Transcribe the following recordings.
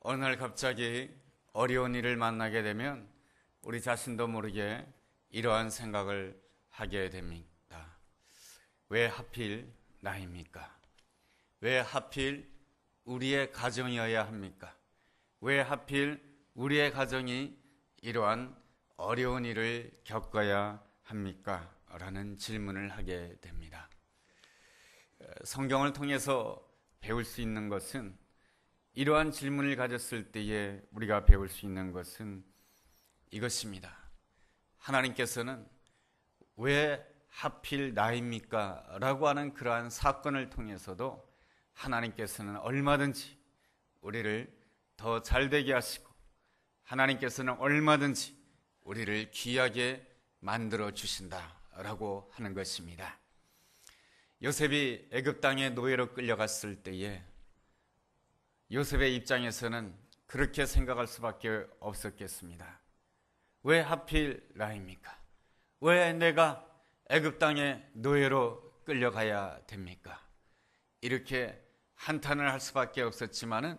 어느 날 갑자기 어려운 일을 만나게 되면 우리 자신도 모르게 이러한 생각을 하게 됩니다. 왜 하필 나입니까? 왜 하필 우리의 가정이어야 합니까? 왜 하필 우리의 가정이 이러한 어려운 일을 겪어야 합니까? 라는 질문을 하게 됩니다. 성경을 통해서 배울 수 있는 것은, 이러한 질문을 가졌을 때에 우리가 배울 수 있는 것은 이것입니다. 하나님께서는 왜 하필 나입니까? 라고 하는 그러한 사건을 통해서도 하나님께서는 얼마든지 우리를 더 잘되게 하시고, 하나님께서는 얼마든지 우리를 귀하게 만들어 주신다라고 하는 것입니다. 요셉이 애굽 땅에 노예로 끌려갔을 때에 요셉의 입장에서는 그렇게 생각할 수밖에 없었겠습니다. 왜 하필 나입니까? 왜 내가 애굽 땅에 노예로 끌려가야 됩니까? 이렇게 한탄을 할 수밖에 없었지만은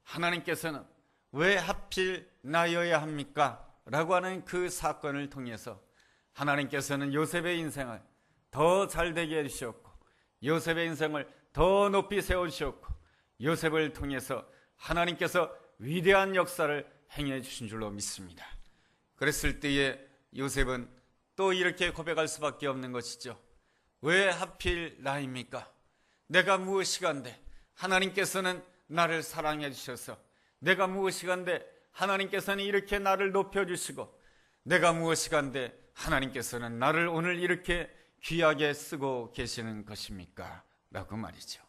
하나님께서는 왜 하필 나여야 합니까? 라고 하는 그 사건을 통해서 하나님께서는 요셉의 인생을 더 잘되게 해주셨고, 요셉의 인생을 더 높이 세워주셨고, 요셉을 통해서 하나님께서 위대한 역사를 행해 주신 줄로 믿습니다. 그랬을 때에 요셉은 또 이렇게 고백할 수밖에 없는 것이죠. 왜 하필 나입니까? 내가 무엇이간데 하나님께서는 나를 사랑해 주셔서, 내가 무엇이간데 하나님께서는 이렇게 나를 높여주시고, 내가 무엇이간데 하나님께서는 나를 오늘 이렇게 귀하게 쓰고 계시는 것입니까? 라고 말이죠.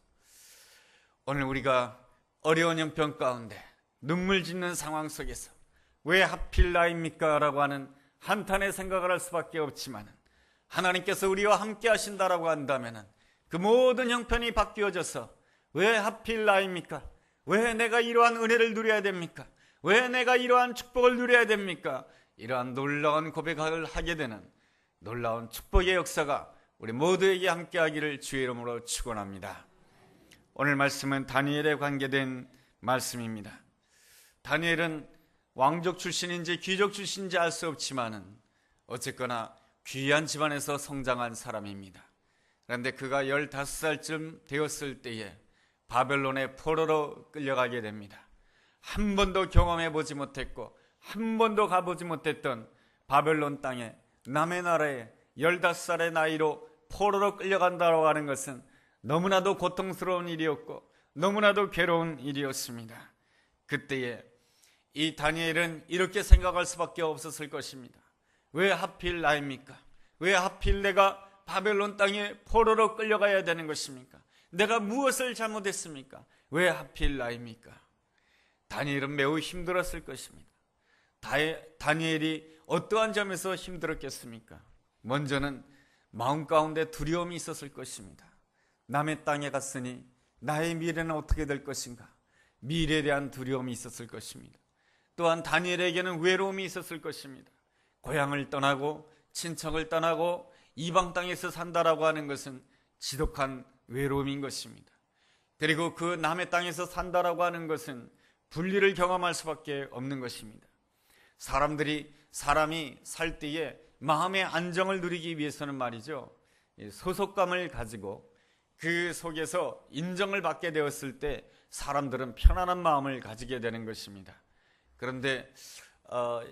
오늘 우리가 어려운 형편 가운데 눈물 짓는 상황 속에서 왜 하필 나입니까? 라고 하는 한탄의 생각을 할 수밖에 없지만, 하나님께서 우리와 함께 하신다라고 한다면 그 모든 형편이 바뀌어져서 왜 하필 나입니까? 왜 내가 이러한 은혜를 누려야 됩니까? 왜 내가 이러한 축복을 누려야 됩니까? 이러한 놀라운 고백을 하게 되는 놀라운 축복의 역사가 우리 모두에게 함께하기를 주의 이름으로 축원합니다. 오늘 말씀은 다니엘에 관계된 말씀입니다. 다니엘은 왕족 출신인지 귀족 출신인지 알 수 없지만은 어쨌거나 귀한 집안에서 성장한 사람입니다. 그런데 그가 15살쯤 되었을 때에 바벨론의 포로로 끌려가게 됩니다. 한 번도 경험해 보지 못했고 한 번도 가보지 못했던 바벨론 땅에, 남의 나라에 15살의 나이로 포로로 끌려간다고 하는 것은 너무나도 고통스러운 일이었고 너무나도 괴로운 일이었습니다. 그때에 이 다니엘은 이렇게 생각할 수밖에 없었을 것입니다. 왜 하필 나입니까? 왜 하필 내가 바벨론 땅에 포로로 끌려가야 되는 것입니까? 내가 무엇을 잘못했습니까? 왜 하필 나입니까? 다니엘은 매우 힘들었을 것입니다. 다니엘이 어떠한 점에서 힘들었겠습니까? 먼저는 마음 가운데 두려움이 있었을 것입니다. 남의 땅에 갔으니 나의 미래는 어떻게 될 것인가? 미래에 대한 두려움이 있었을 것입니다. 또한 다니엘에게는 외로움이 있었을 것입니다. 고향을 떠나고 친척을 떠나고 이방 땅에서 산다라고 하는 것은 지독한 외로움인 것입니다. 그리고 그 남의 땅에서 산다라고 하는 것은 분리를 경험할 수밖에 없는 것입니다. 사람이 살 때에 마음의 안정을 누리기 위해서는 말이죠, 소속감을 가지고 그 속에서 인정을 받게 되었을 때 사람들은 편안한 마음을 가지게 되는 것입니다. 그런데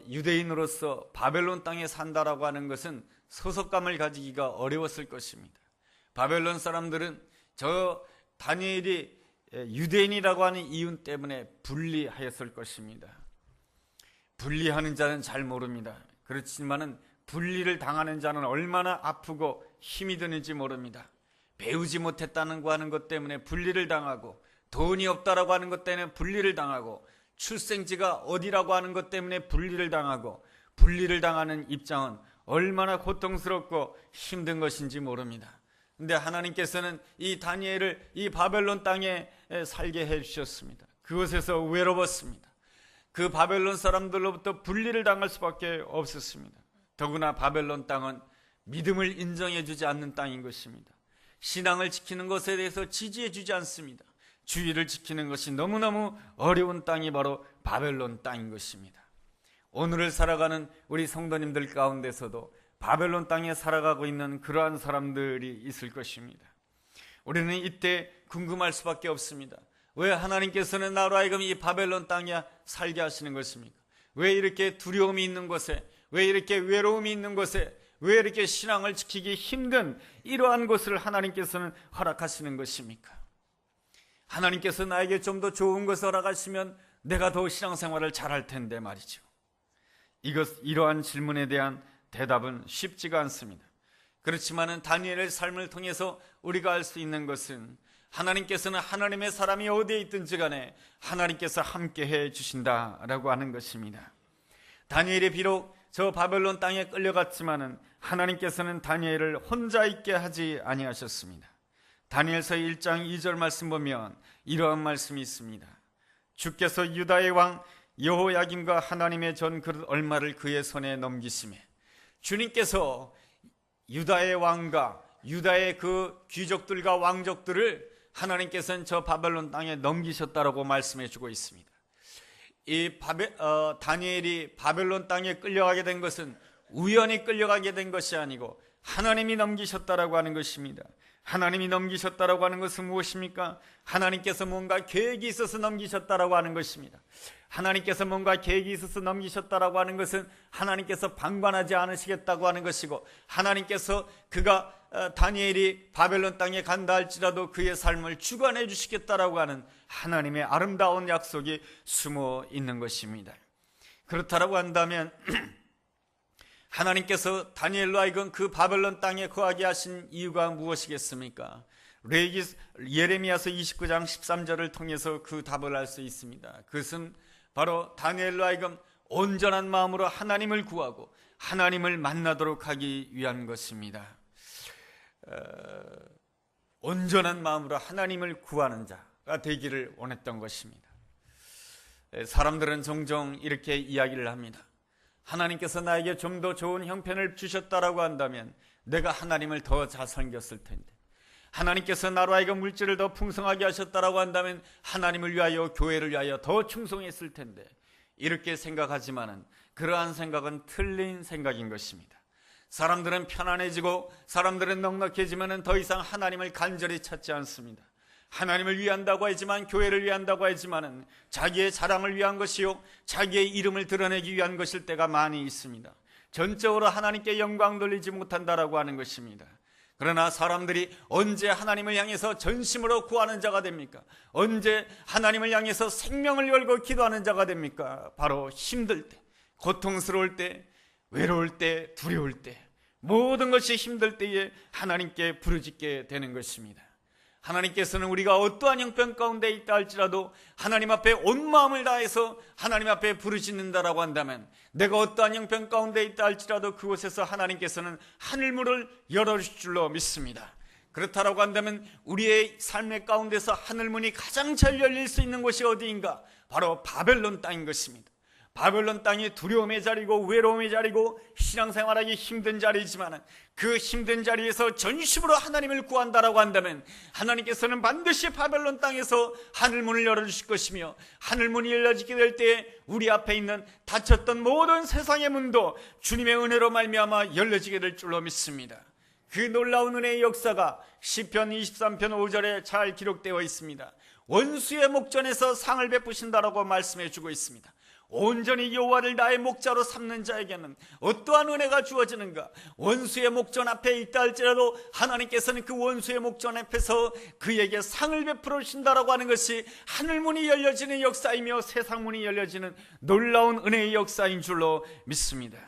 유대인으로서 바벨론 땅에 산다라고 하는 것은 소속감을 가지기가 어려웠을 것입니다. 바벨론 사람들은 저 다니엘이 유대인이라고 하는 이유 때문에 분리하였을 것입니다. 분리하는 자는 잘 모릅니다. 그렇지만은 분리를 당하는 자는 얼마나 아프고 힘이 드는지 모릅니다. 배우지 못했다는 거 하는 것 때문에 분리를 당하고, 돈이 없다라고 하는 것 때문에 분리를 당하고, 출생지가 어디라고 하는 것 때문에 분리를 당하고, 분리를 당하는 입장은 얼마나 고통스럽고 힘든 것인지 모릅니다. 근데 하나님께서는 이 다니엘을 이 바벨론 땅에 살게 해주셨습니다. 그곳에서 외로웠습니다. 그 바벨론 사람들로부터 분리를 당할 수밖에 없었습니다. 더구나 바벨론 땅은 믿음을 인정해 주지 않는 땅인 것입니다. 신앙을 지키는 것에 대해서 지지해 주지 않습니다. 주의를 지키는 것이 너무너무 어려운 땅이 바로 바벨론 땅인 것입니다. 오늘을 살아가는 우리 성도님들 가운데서도 바벨론 땅에 살아가고 있는 그러한 사람들이 있을 것입니다. 우리는 이때 궁금할 수밖에 없습니다. 왜 하나님께서는 나로 하여금 이 바벨론 땅에 살게 하시는 것입니까? 왜 이렇게 두려움이 있는 곳에, 왜 이렇게 외로움이 있는 곳에, 왜 이렇게 신앙을 지키기 힘든 이러한 것을 하나님께서는 허락하시는 것입니까? 하나님께서 나에게 좀 더 좋은 것을 허락하시면 내가 더 신앙생활을 잘할 텐데 말이죠. 이러한 질문에 대한 대답은 쉽지가 않습니다. 그렇지만은 다니엘의 삶을 통해서 우리가 알 수 있는 것은 하나님께서는 하나님의 사람이 어디에 있든지 간에 하나님께서 함께 해 주신다라고 하는 것입니다. 다니엘이 비록 저 바벨론 땅에 끌려갔지만은 하나님께서는 다니엘을 혼자 있게 하지 아니하셨습니다. 다니엘서 1장 2절 말씀 보면 이러한 말씀이 있습니다. 주께서 유다의 왕 여호야김과 하나님의 전 그릇 얼마를 그의 손에 넘기시매, 주님께서 유다의 왕과 유다의 그 귀족들과 왕족들을 하나님께서는 저 바벨론 땅에 넘기셨다라고 말씀해 주고 있습니다. 다니엘이 바벨론 땅에 끌려가게 된 것은 우연히 끌려가게 된 것이 아니고 하나님이 넘기셨다라고 하는 것입니다. 하나님이 넘기셨다라고 하는 것은 무엇입니까? 하나님께서 뭔가 계획이 있어서 넘기셨다라고 하는 것입니다. 하나님께서 뭔가 계획이 있어서 넘기셨다라고 하는 것은 하나님께서 방관하지 않으시겠다고 하는 것이고, 하나님께서 다니엘이 바벨론 땅에 간다 할지라도 그의 삶을 주관해 주시겠다라고 하는 하나님의 아름다운 약속이 숨어 있는 것입니다. 그렇다라고 한다면 하나님께서 다니엘로 하여금 그 바벨론 땅에 거하게 하신 이유가 무엇이겠습니까? 예레미야서 29장 13절을 통해서 그 답을 알 수 있습니다. 그것은 바로 다니엘로 하여금 온전한 마음으로 하나님을 구하고 하나님을 만나도록 하기 위한 것입니다. 온전한 마음으로 하나님을 구하는 자가 되기를 원했던 것입니다. 사람들은 종종 이렇게 이야기를 합니다. 하나님께서 나에게 좀 더 좋은 형편을 주셨다라고 한다면 내가 하나님을 더 잘 섬겼을 텐데, 하나님께서 나로 하여금 물질을 더 풍성하게 하셨다라고 한다면 하나님을 위하여, 교회를 위하여 더 충성했을 텐데, 이렇게 생각하지만은 그러한 생각은 틀린 생각인 것입니다. 사람들은 편안해지고 사람들은 넉넉해지면은 더 이상 하나님을 간절히 찾지 않습니다. 하나님을 위한다고 하지만, 교회를 위한다고 하지만은 자기의 자랑을 위한 것이요, 자기의 이름을 드러내기 위한 것일 때가 많이 있습니다. 전적으로 하나님께 영광 돌리지 못한다라고 하는 것입니다. 그러나 사람들이 언제 하나님을 향해서 전심으로 구하는 자가 됩니까? 언제 하나님을 향해서 생명을 걸고 기도하는 자가 됩니까? 바로 힘들 때, 고통스러울 때, 외로울 때, 두려울 때, 모든 것이 힘들 때에 하나님께 부르짖게 되는 것입니다. 하나님께서는 우리가 어떠한 형편 가운데 있다 할지라도 하나님 앞에 온 마음을 다해서 하나님 앞에 부르짖는다라고 한다면, 내가 어떠한 형편 가운데 있다 할지라도 그곳에서 하나님께서는 하늘문을 열어주실 줄로 믿습니다. 그렇다라고 한다면 우리의 삶의 가운데서 하늘문이 가장 잘 열릴 수 있는 곳이 어디인가? 바로 바벨론 땅인 것입니다. 바벨론 땅이 두려움의 자리고 외로움의 자리고 신앙생활하기 힘든 자리이지만, 그 힘든 자리에서 전심으로 하나님을 구한다라고 한다면 하나님께서는 반드시 바벨론 땅에서 하늘문을 열어주실 것이며, 하늘문이 열려지게 될 때 우리 앞에 있는 닫혔던 모든 세상의 문도 주님의 은혜로 말미암아 열려지게 될 줄로 믿습니다. 그 놀라운 은혜의 역사가 시편 23편 5절에 잘 기록되어 있습니다. 원수의 목전에서 상을 베푸신다라고 말씀해 주고 있습니다. 온전히 여호와를 나의 목자로 삼는 자에게는 어떠한 은혜가 주어지는가? 원수의 목전 앞에 있다 할지라도 하나님께서는 그 원수의 목전 앞에서 그에게 상을 베풀어 주신다라고 하는 것이 하늘문이 열려지는 역사이며 세상문이 열려지는 놀라운 은혜의 역사인 줄로 믿습니다.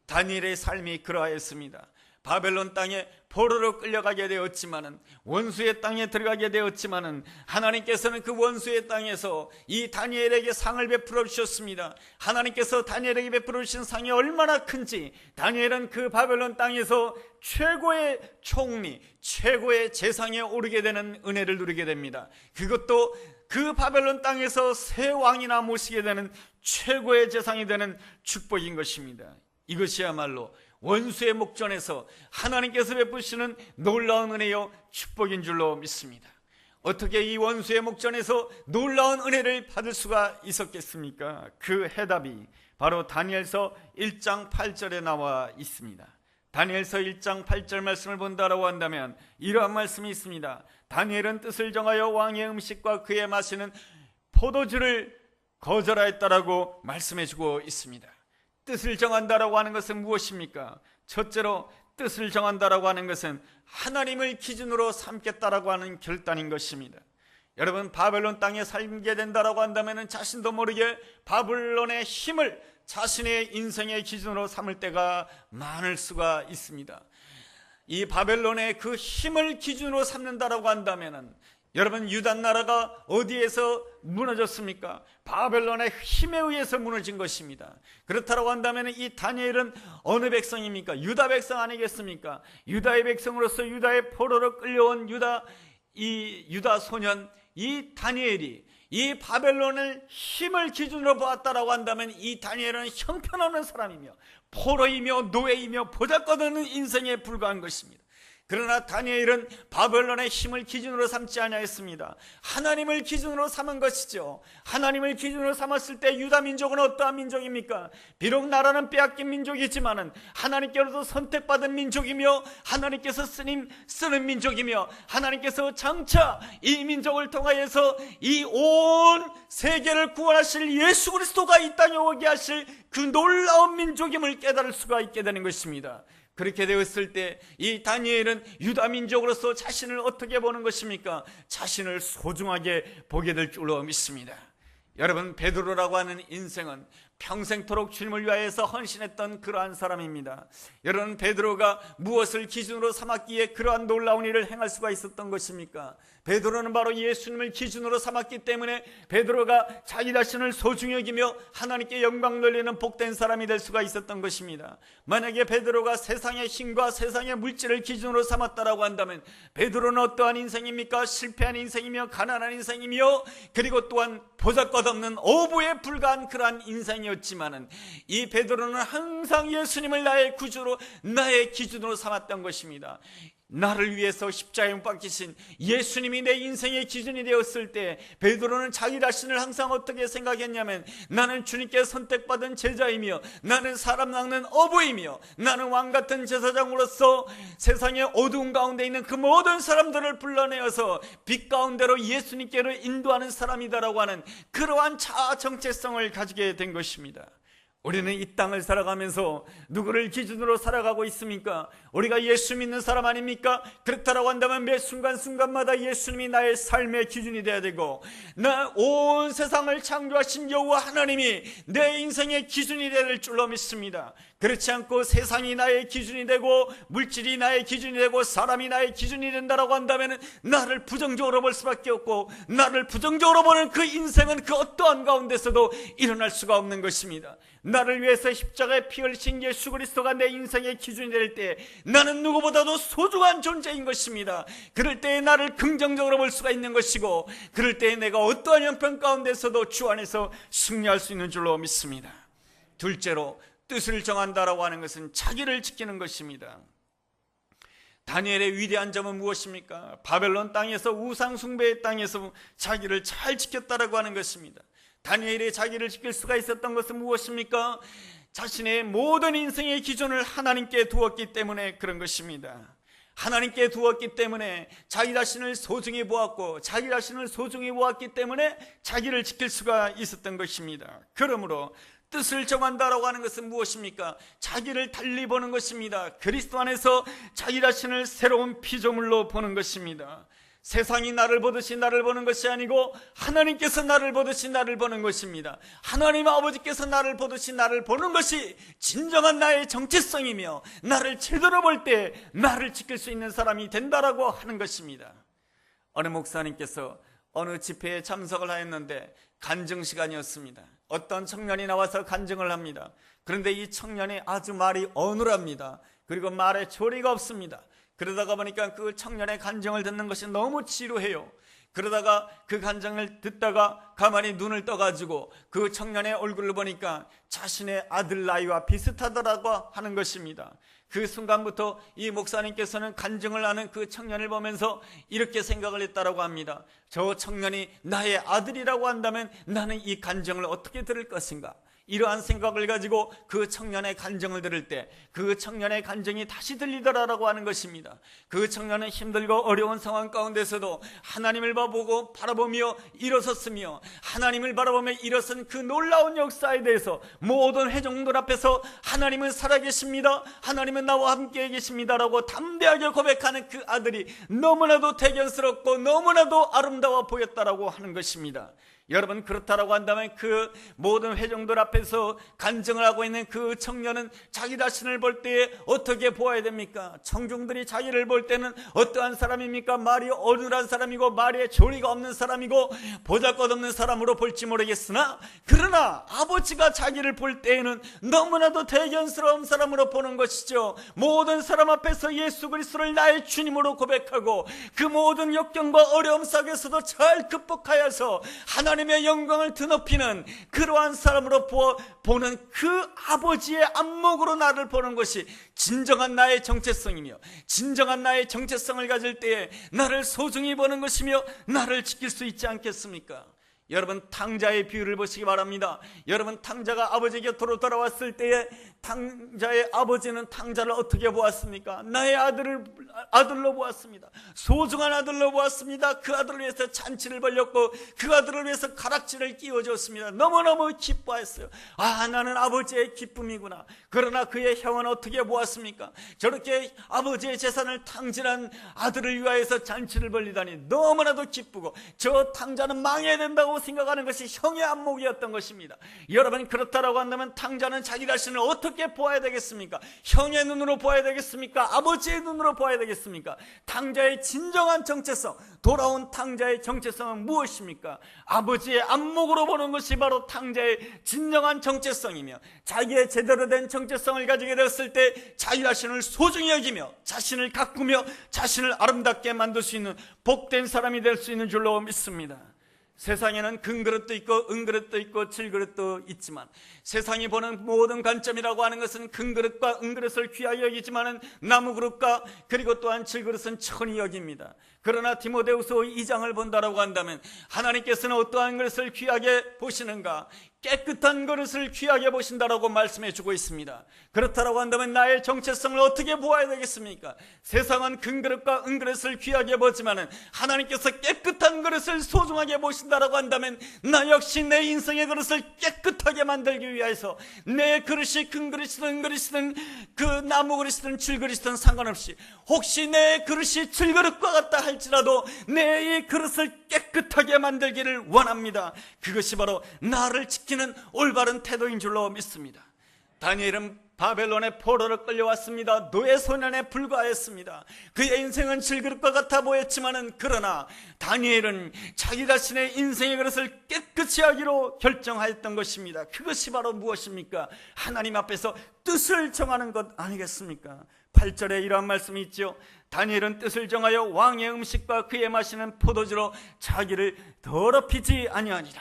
다니엘의 삶이 그러하였습니다. 바벨론 땅에 포로로 끌려가게 되었지만은, 원수의 땅에 들어가게 되었지만은 하나님께서는 그 원수의 땅에서 이 다니엘에게 상을 베풀어 주셨습니다. 하나님께서 다니엘에게 베풀어 주신 상이 얼마나 큰지, 다니엘은 그 바벨론 땅에서 최고의 총리, 최고의 재상에 오르게 되는 은혜를 누리게 됩니다. 그것도 그 바벨론 땅에서 새 왕이나 모시게 되는 최고의 재상이 되는 축복인 것입니다. 이것이야말로 원수의 목전에서 하나님께서 베푸시는 놀라운 은혜요 축복인 줄로 믿습니다. 어떻게 이 원수의 목전에서 놀라운 은혜를 받을 수가 있었겠습니까? 그 해답이 바로 다니엘서 1장 8절에 나와 있습니다. 다니엘서 1장 8절 말씀을 본다라고 한다면 이러한 말씀이 있습니다. 다니엘은 뜻을 정하여 왕의 음식과 그의 마시는 포도주를 거절하였다라고 말씀해주고 있습니다. 뜻을 정한다라고 하는 것은 무엇입니까? 첫째로 뜻을 정한다라고 하는 것은 하나님을 기준으로 삼겠다라고 하는 결단인 것입니다. 여러분, 바벨론 땅에 살게 된다라고 한다면 자신도 모르게 바벨론의 힘을 자신의 인생의 기준으로 삼을 때가 많을 수가 있습니다. 이 바벨론의 그 힘을 기준으로 삼는다라고 한다면 여러분, 유다 나라가 어디에서 무너졌습니까? 바벨론의 힘에 의해서 무너진 것입니다. 그렇다고 한다면 이 다니엘은 어느 백성입니까? 유다 백성 아니겠습니까? 유다의 백성으로서 유다의 포로로 끌려온 유다 소년 이 다니엘이 이 바벨론의 힘을 기준으로 보았다라고 한다면 이 다니엘은 형편없는 사람이며 포로이며 노예이며 보잘것없는 인생에 불과한 것입니다. 그러나 다니엘은 바벨론의 힘을 기준으로 삼지 아니하였습니다. 하나님을 기준으로 삼은 것이죠. 하나님을 기준으로 삼았을 때 유다 민족은 어떠한 민족입니까? 비록 나라는 빼앗긴 민족이지만은 하나님께로도 선택받은 민족이며 하나님께서 쓰는 민족이며 하나님께서 장차 이 민족을 통하여서 이 온 세계를 구원하실 예수 그리스도가 이 땅에 오게 하실 그 놀라운 민족임을 깨달을 수가 있게 되는 것입니다. 그렇게 되었을 때 이 다니엘은 유다 민족으로서 자신을 어떻게 보는 것입니까? 자신을 소중하게 보게 될 줄로 믿습니다. 여러분, 베드로라고 하는 인생은 평생토록 주님을 위하여서 헌신했던 그러한 사람입니다. 여러분, 베드로가 무엇을 기준으로 삼았기에 그러한 놀라운 일을 행할 수가 있었던 것입니까? 베드로는 바로 예수님을 기준으로 삼았기 때문에 베드로가 자기 자신을 소중히 여기며 하나님께 영광 돌리는 복된 사람이 될 수가 있었던 것입니다. 만약에 베드로가 세상의 힘과 세상의 물질을 기준으로 삼았다라고 한다면 베드로는 어떠한 인생입니까? 실패한 인생이며 가난한 인생이며 그리고 또한 보잘것없는 어부에 불과한 그러한 인생이었지만은 이 베드로는 항상 예수님을 나의 구주로 나의 기준으로 삼았던 것입니다. 나를 위해서 십자가에 못 박히신 예수님이 내 인생의 기준이 되었을 때 베드로는 자기 자신을 항상 어떻게 생각했냐면 나는 주님께 선택받은 제자이며 나는 사람 낚는 어부이며 나는 왕같은 제사장으로서 세상의 어두운 가운데 있는 그 모든 사람들을 불러내어서 빛 가운데로 예수님께로 인도하는 사람이다라고 하는 그러한 자아 정체성을 가지게 된 것입니다. 우리는 이 땅을 살아가면서 누구를 기준으로 살아가고 있습니까? 우리가 예수 믿는 사람 아닙니까? 그렇다라고 한다면 매 순간순간마다 예수님이 나의 삶의 기준이 되어야 되고 나 온 세상을 창조하신 여호와 하나님이 내 인생의 기준이 되어야 될 줄로 믿습니다. 그렇지 않고 세상이 나의 기준이 되고 물질이 나의 기준이 되고 사람이 나의 기준이 된다라고 한다면 나를 부정적으로 볼 수밖에 없고 나를 부정적으로 보는 그 인생은 그 어떠한 가운데서도 일어날 수가 없는 것입니다. 나를 위해서 십자가에 피 흘리신 예수 그리스도가 내 인생의 기준이 될 때 나는 누구보다도 소중한 존재인 것입니다. 그럴 때에 나를 긍정적으로 볼 수가 있는 것이고 그럴 때에 내가 어떠한 형편 가운데서도 주 안에서 승리할 수 있는 줄로 믿습니다. 둘째로 뜻을 정한다라고 하는 것은 자기를 지키는 것입니다. 다니엘의 위대한 점은 무엇입니까? 바벨론 땅에서 우상 숭배의 땅에서 자기를 잘 지켰다라고 하는 것입니다. 다니엘이 자기를 지킬 수가 있었던 것은 무엇입니까? 자신의 모든 인생의 기준을 하나님께 두었기 때문에 그런 것입니다. 하나님께 두었기 때문에 자기 자신을 소중히 보았고 자기 자신을 소중히 보았기 때문에 자기를 지킬 수가 있었던 것입니다. 그러므로 뜻을 정한다라고 하는 것은 무엇입니까? 자기를 달리 보는 것입니다. 그리스도 안에서 자기 자신을 새로운 피조물로 보는 것입니다. 세상이 나를 보듯이 나를 보는 것이 아니고 하나님께서 나를 보듯이 나를 보는 것입니다. 하나님 아버지께서 나를 보듯이 나를 보는 것이 진정한 나의 정체성이며 나를 제대로 볼 때 나를 지킬 수 있는 사람이 된다라고 하는 것입니다. 어느 목사님께서 어느 집회에 참석을 하였는데 간증 시간이었습니다. 어떤 청년이 나와서 간증을 합니다. 그런데 이 청년이 아주 말이 어눌합니다. 그리고 말에 조리가 없습니다. 그러다가 보니까 그 청년의 간증을 듣는 것이 너무 지루해요. 그러다가 그 간증을 듣다가 가만히 눈을 떠가지고 그 청년의 얼굴을 보니까 자신의 아들 나이와 비슷하더라고 하는 것입니다. 그 순간부터 이 목사님께서는 간증을 하는 그 청년을 보면서 이렇게 생각을 했다라고 합니다. 저 청년이 나의 아들이라고 한다면 나는 이 간증을 어떻게 들을 것인가? 이러한 생각을 가지고 그 청년의 간증을 들을 때 그 청년의 간증이 다시 들리더라라고 하는 것입니다. 그 청년은 힘들고 어려운 상황 가운데서도 하나님을 바라보며 일어섰으며 하나님을 바라보며 일어선 그 놀라운 역사에 대해서 모든 회중들 앞에서 하나님은 살아계십니다, 하나님은 나와 함께 계십니다라고 담대하게 고백하는 그 아들이 너무나도 대견스럽고 너무나도 아름다워 보였다라고 하는 것입니다. 여러분, 그렇다라고 한다면 그 모든 회중들 앞에서 간증을 하고 있는 그 청년은 자기 자신을 볼 때에 어떻게 보아야 됩니까? 청중들이 자기를 볼 때는 어떠한 사람입니까? 말이 어눌한 사람이고 말에 조리가 없는 사람이고 보잘것없는 사람으로 볼지 모르겠으나, 그러나 아버지가 자기를 볼 때에는 너무나도 대견스러운 사람으로 보는 것이죠. 모든 사람 앞에서 예수 그리스도를 나의 주님으로 고백하고 그 모든 역경과 어려움 속에서도 잘 극복하여서 하나님의 영광을 드높이는 그러한 사람으로 보는 그 아버지의 안목으로 나를 보는 것이 진정한 나의 정체성이며, 진정한 나의 정체성을 가질 때에 나를 소중히 보는 것이며 나를 지킬 수 있지 않겠습니까? 여러분, 탕자의 비유를 보시기 바랍니다. 여러분, 탕자가 아버지 곁으로 돌아왔을 때에 탕자의 아버지는 탕자를 어떻게 보았습니까? 나의 아들로 보았습니다. 소중한 아들로 보았습니다. 그 아들을 위해서 잔치를 벌였고 그 아들을 위해서 가락지를 끼워줬습니다. 너무너무 기뻐했어요. 아, 나는 아버지의 기쁨이구나. 그러나 그의 형은 어떻게 보았습니까? 저렇게 아버지의 재산을 탕진한 아들을 위하여서 잔치를 벌리다니 너무나도 기쁘고, 저 탕자는 망해야 된다고 생각하는 것이 형의 안목이었던 것입니다. 여러분, 그렇다라고 한다면 탕자는 자기 자신을 어떻게 보아야 되겠습니까? 형의 눈으로 보아야 되겠습니까? 아버지의 눈으로 보아야 되겠습니까? 탕자의 진정한 정체성, 돌아온 탕자의 정체성은 무엇입니까? 아버지의 안목으로 보는 것이 바로 탕자의 진정한 정체성이며, 자기의 제대로 된 정체성을 가지게 되었을 때 자기 자신을 소중히 여기며 자신을 가꾸며 자신을 아름답게 만들 수 있는 복된 사람이 될 수 있는 줄로 믿습니다. 세상에는 금그릇도 있고 은그릇도 있고 질그릇도 있지만, 세상이 보는 모든 관점이라고 하는 것은 금그릇과 은그릇을 귀하게 여기지만은 나무그릇과 그리고 또한 질그릇은 천히 여깁니다. 그러나 디모데후서 2장을 본다라고 한다면 하나님께서는 어떠한 그릇을 귀하게 보시는가? 깨끗한 그릇을 귀하게 보신다라고 말씀해 주고 있습니다. 그렇다라고 한다면 나의 정체성을 어떻게 보아야 되겠습니까? 세상은 금그릇과 은그릇을 귀하게 보지만은 하나님께서 깨끗한 그릇을 소중하게 보신다라고 한다면 나 역시 내 인생의 그릇을 깨끗하게 만들기 위해서 내 그릇이 금그릇이든 은그릇이든 그 나무그릇이든 질그릇이든 상관없이, 혹시 내 그릇이 질그릇과 같다 할지라도 내 이 그릇을 깨끗하게 만들기를 원합니다. 그것이 바로 나를 지키는 올바른 태도인 줄로 믿습니다. 다니엘은 바벨론의 포로로 끌려왔습니다. 노예 소년에 불과했습니다. 그의 인생은 질그릇과 같아 보였지만은, 그러나 다니엘은 자기 자신의 인생의 그릇을 깨끗이 하기로 결정하였던 것입니다. 그것이 바로 무엇입니까? 하나님 앞에서 뜻을 정하는 것 아니겠습니까? 8절에 이러한 말씀이 있죠. 다니엘은 뜻을 정하여 왕의 음식과 그의 마시는 포도주로 자기를 더럽히지 아니하니라.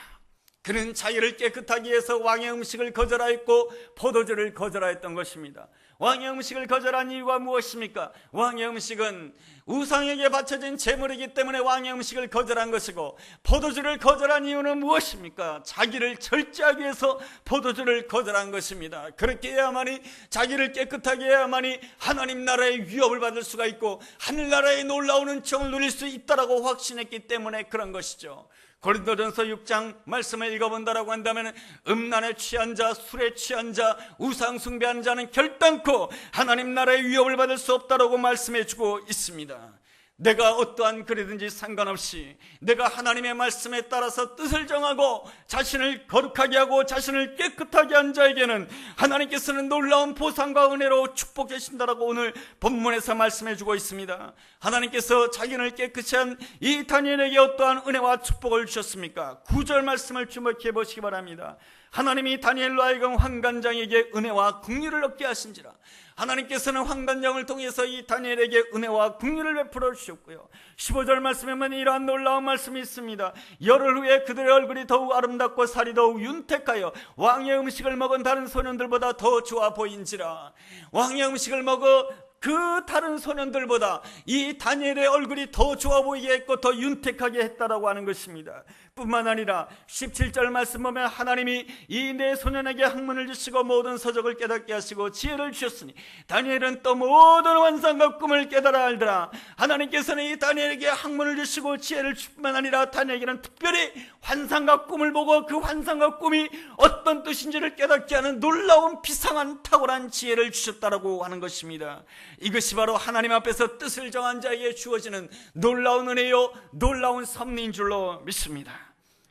그는 자기를 깨끗하게 해서 왕의 음식을 거절하였고 포도주를 거절하였던 것입니다. 왕의 음식을 거절한 이유가 무엇입니까? 왕의 음식은 우상에게 바쳐진 제물이기 때문에 왕의 음식을 거절한 것이고, 포도주를 거절한 이유는 무엇입니까? 자기를 절제하기 위해서 포도주를 거절한 것입니다. 그렇게 해야만이, 자기를 깨끗하게 해야만이 하나님 나라의 위협을 받을 수가 있고 하늘나라의 놀라운 은총을 누릴 수 있다라고 확신했기 때문에 그런 것이죠. 고린도전서 6장 말씀을 읽어본다라고 한다면 음란에 취한 자, 술에 취한 자, 우상 숭배하는 자는 결단코 하나님 나라의 위협을 받을 수 없다라고 말씀해주고 있습니다. 내가 어떠한 글이든지 상관없이 내가 하나님의 말씀에 따라서 뜻을 정하고 자신을 거룩하게 하고 자신을 깨끗하게 한 자에게는 하나님께서는 놀라운 보상과 은혜로 축복해 주신다라고 오늘 본문에서 말씀해 주고 있습니다. 하나님께서 자기를 깨끗이 한 이 다니엘에게 어떠한 은혜와 축복을 주셨습니까? 9절 말씀을 주목해 보시기 바랍니다. 하나님이 다니엘로 하여금 환관장에게 은혜와 긍휼을 얻게 하신지라. 하나님께서는 황관장을 통해서 이 다니엘에게 은혜와 긍휼을 베풀어 주셨고요. 15절 말씀에 보면 이러한 놀라운 말씀이 있습니다. 열흘 후에 그들의 얼굴이 더욱 아름답고 살이 더욱 윤택하여 왕의 음식을 먹은 다른 소년들보다 더 좋아 보인지라. 왕의 음식을 먹어 그 다른 소년들보다 이 다니엘의 얼굴이 더 좋아 보이게 했고 더 윤택하게 했다라고 하는 것입니다. 뿐만 아니라 17절 말씀 보면 하나님이 이 네 소년에게 학문을 주시고 모든 서적을 깨닫게 하시고 지혜를 주셨으니 다니엘은 또 모든 환상과 꿈을 깨달아 알더라. 하나님께서는 이 다니엘에게 학문을 주시고 지혜를 줄 뿐만 아니라 다니엘에게는 특별히 환상과 꿈을 보고 그 환상과 꿈이 어떤 뜻인지를 깨닫게 하는 놀라운 비상한 탁월한 지혜를 주셨다라고 하는 것입니다. 이것이 바로 하나님 앞에서 뜻을 정한 자에게 주어지는 놀라운 은혜요 놀라운 섭리인 줄로 믿습니다.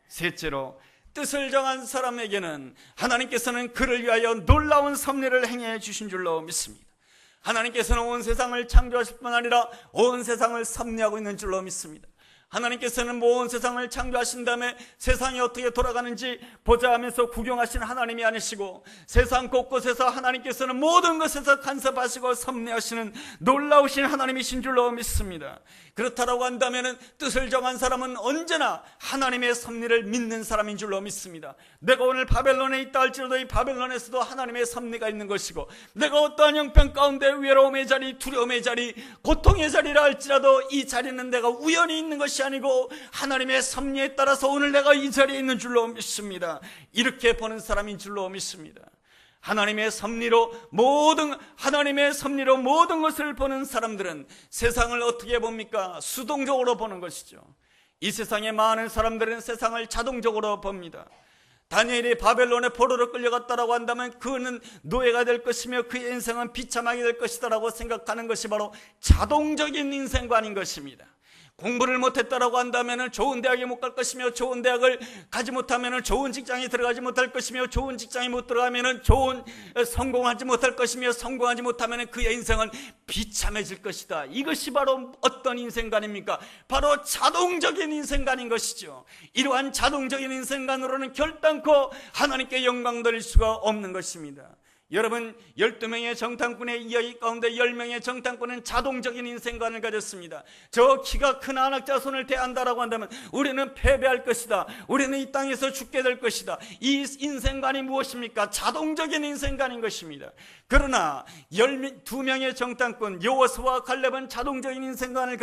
셋째로, 뜻을 정한 사람에게는 하나님께서는 그를 위하여 놀라운 섭리를 행해 주신 줄로 믿습니다. 하나님께서는 온 세상을 창조하실 뿐 아니라 온 세상을 섭리하고 있는 줄로 믿습니다. 하나님께서는 온 세상을 창조하신 다음에 세상이 어떻게 돌아가는지 보자 하면서 구경하신 하나님이 아니시고 세상 곳곳에서 하나님께서는 모든 것에서 간섭하시고 섭리하시는 놀라우신 하나님이신 줄로 믿습니다. 그렇다라고 한다면 뜻을 정한 사람은 언제나 하나님의 섭리를 믿는 사람인 줄로 믿습니다. 내가 오늘 바벨론에 있다 할지라도 이 바벨론에서도 하나님의 섭리가 있는 것이고, 내가 어떠한 형편 가운데 외로움의 자리, 두려움의 자리, 고통의 자리라 할지라도 이 자리는 내가 우연히 있는 것이 아니고 하나님의 섭리에 따라서 오늘 내가 이 자리에 있는 줄로 믿습니다. 이렇게 보는 사람인 줄로 믿습니다. 하나님의 섭리로 모든 것을 보는 사람들은 세상을 어떻게 봅니까? 수동적으로 보는 것이죠. 이 세상의 많은 사람들은 세상을 자동적으로 봅니다. 다니엘이 바벨론에 포로로 끌려갔다라고 한다면 그는 노예가 될 것이며 그의 인생은 비참하게 될 것이다라고 생각하는 것이 바로 자동적인 인생관인 것입니다. 공부를 못했다라고 한다면 좋은 대학에 못 갈 것이며, 좋은 대학을 가지 못하면 좋은 직장에 들어가지 못할 것이며, 좋은 직장에 못 들어가면 성공하지 못할 것이며, 성공하지 못하면 그의 인생은 비참해질 것이다. 이것이 바로 어떤 인생관입니까? 바로 자동적인 인생관인 것이죠. 이러한 자동적인 인생관으로는 결단코 하나님께 영광 돌릴 수가 없는 것입니다. 여러분, 12명의 정탐꾼의 이야기 가운데 10명의 정탐꾼은 자동적인 인생관을 가졌습니다. 저 키가 큰 안악자손을 대한다라고 한다면 우리는 패배할 것이다, 우리는 이 땅에서 죽게 될 것이다. 이 인생관이 무엇입니까? 자동적인 인생관인 것입니다. 그러나 12명의 정탐꾼 여호수아와 갈렙은 자동적인 인생관을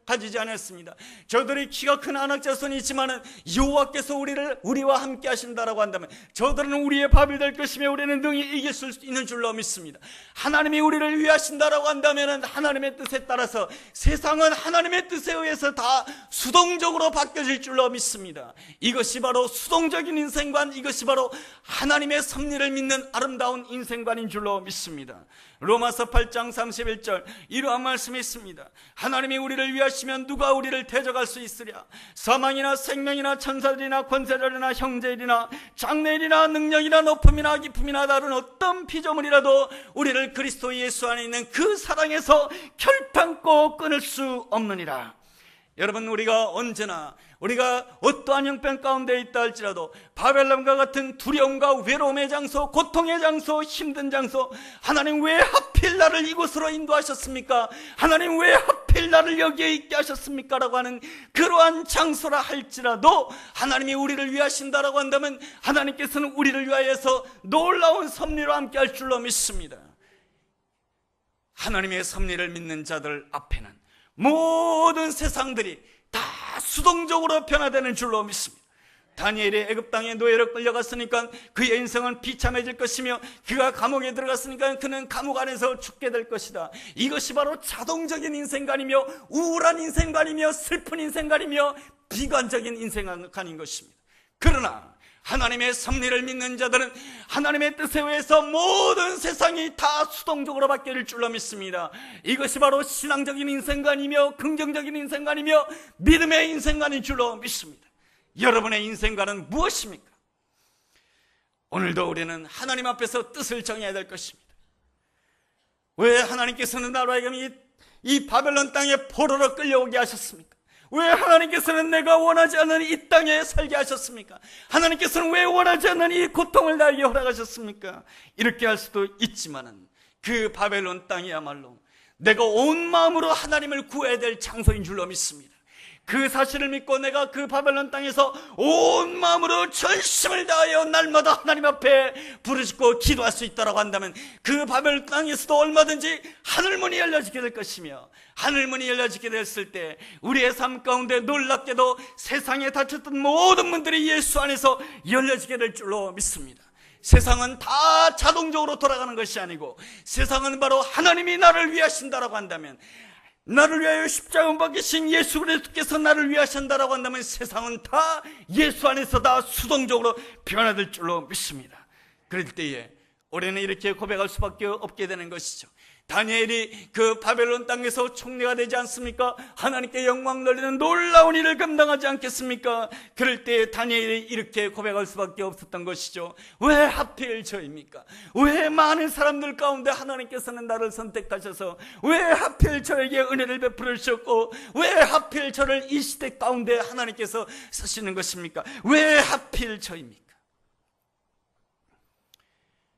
가지지 않았습니다. 저들이 키가 큰 안악자손이 있지만은 여호와께서 우리와 함께 하신다라고 한다면 저들은 우리의 밥이 될 것이며 우리는 능히 이길 수 있는 줄로 믿습니다. 하나님이 우리를 위하신다라고 한다면 하나님의 뜻에 따라서 세상은 하나님의 뜻에 의해서 다 수동적으로 바뀌어질 줄로 믿습니다. 이것이 바로 수동적인 인생관, 이것이 바로 하나님의 섭리를 믿는 아름다운 인생관인 줄로 믿습니다. 로마서 8장 31절 이러한 말씀이 있습니다. 하나님이 우리를 위하시면 누가 우리를 대적할 수 있으랴. 사망이나 생명이나 천사들이나 권세자들이나 형제들이나 장래일이나 능력이나 높음이나 깊음이나 다른 어떤 피조물이라도 우리를 그리스도 예수 안에 있는 그 사랑에서 결단코 끊을 수 없느니라. 여러분, 우리가 언제나 우리가 어떠한 형편 가운데 있다 할지라도 바벨론과 같은 두려움과 외로움의 장소, 고통의 장소, 힘든 장소, 하나님 왜 하필 나를 이곳으로 인도하셨습니까? 하나님 왜 하필 나를 여기에 있게 하셨습니까? 라고 하는 그러한 장소라 할지라도 하나님이 우리를 위하신다라고 한다면 하나님께서는 우리를 위하여서 놀라운 섭리로 함께 할 줄로 믿습니다. 하나님의 섭리를 믿는 자들 앞에는 모든 세상들이 다 수동적으로 변화되는 줄로 믿습니다. 다니엘이 애굽 땅에 노예로 끌려갔으니까 그의 인생은 비참해질 것이며, 그가 감옥에 들어갔으니까 그는 감옥 안에서 죽게 될 것이다. 이것이 바로 자동적인 인생관이며 우울한 인생관이며 슬픈 인생관이며 비관적인 인생관인 것입니다. 그러나 하나님의 섭리를 믿는 자들은 하나님의 뜻에 의해서 모든 세상이 다 수동적으로 바뀔 줄로 믿습니다. 이것이 바로 신앙적인 인생관이며 긍정적인 인생관이며 믿음의 인생관인 줄로 믿습니다. 여러분의 인생관은 무엇입니까? 오늘도 우리는 하나님 앞에서 뜻을 정해야 될 것입니다. 왜 하나님께서는 나로 하여금 이 바벨론 땅에 포로로 끌려오게 하셨습니까? 왜 하나님께서는 내가 원하지 않는 이 땅에 살게 하셨습니까? 하나님께서는 왜 원하지 않는 이 고통을 나에게 허락하셨습니까? 이렇게 할 수도 있지만은 그 바벨론 땅이야말로 내가 온 마음으로 하나님을 구해야 될 장소인 줄로 믿습니다. 그 사실을 믿고 내가 그 바벨론 땅에서 온 마음으로 전심을 다하여 날마다 하나님 앞에 부르짖고 기도할 수 있다고 한다면 그 바벨론 땅에서도 얼마든지 하늘문이 열려지게 될 것이며, 하늘문이 열려지게 됐을 때 우리의 삶 가운데 놀랍게도 세상에 닫혔던 모든 문들이 예수 안에서 열려지게 될 줄로 믿습니다. 세상은 다 자동적으로 돌아가는 것이 아니고, 세상은 바로 하나님이 나를 위하신다라고 한다면, 나를 위하여 십자가 못 박히신 예수 그리스도께서 나를 위하신다라고 한다면 세상은 다 예수 안에서 다 수동적으로 변화될 줄로 믿습니다. 그럴 때에 우리는 이렇게 고백할 수밖에 없게 되는 것이죠. 다니엘이 그 바벨론 땅에서 총리가 되지 않습니까? 하나님께 영광 돌리는 놀라운 일을 감당하지 않겠습니까? 그럴 때 다니엘이 이렇게 고백할 수밖에 없었던 것이죠. 왜 하필 저입니까? 왜 많은 사람들 가운데 하나님께서는 나를 선택하셔서 왜 하필 저에게 은혜를 베풀어 주셨고, 왜 하필 저를 이 시대 가운데 하나님께서 쓰시는 것입니까? 왜 하필 저입니까?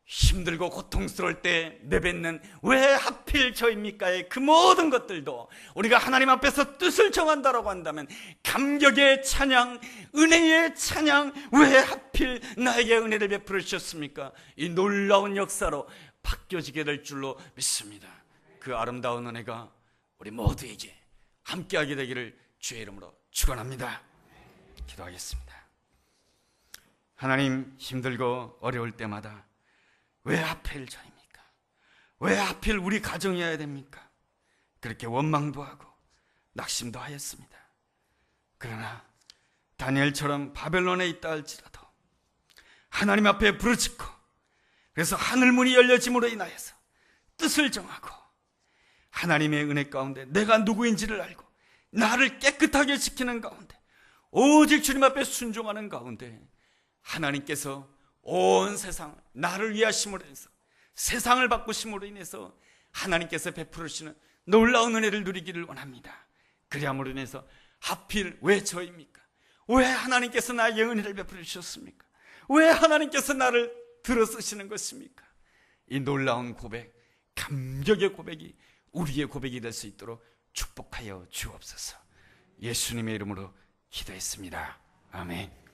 힘들고 고통스러울 때 내뱉는 왜 하필 저입니까의 그 모든 것들도 우리가 하나님 앞에서 뜻을 정한다라고 한다면 감격의 찬양, 은혜의 찬양, 왜 하필 나에게 은혜를 베풀어 주셨습니까? 이 놀라운 역사로 바뀌어지게 될 줄로 믿습니다. 그 아름다운 은혜가 우리 모두에게 함께하게 되기를 주의 이름으로 축원합니다. 기도하겠습니다. 하나님, 힘들고 어려울 때마다 왜 하필 저입니까? 왜 하필 우리 가정이어야 됩니까? 그렇게 원망도 하고 낙심도 하였습니다. 그러나 다니엘처럼 바벨론에 있다 할지라도 하나님 앞에 부르짖고, 그래서 하늘문이 열려짐으로 인하여서 뜻을 정하고 하나님의 은혜 가운데 내가 누구인지를 알고 나를 깨끗하게 지키는 가운데 오직 주님 앞에 순종하는 가운데 하나님께서 온 세상 나를 위하심으로 해서 세상을 바꾸심으로 인해서 하나님께서 베풀으시는 놀라운 은혜를 누리기를 원합니다. 그리함으로 인해서 하필 왜 저입니까? 왜 하나님께서 나에게 은혜를 베풀어 주셨습니까? 왜 하나님께서 나를 들어쓰시는 것입니까? 이 놀라운 고백, 감격의 고백이 우리의 고백이 될 수 있도록 축복하여 주옵소서. 예수님의 이름으로 기도했습니다. 아멘.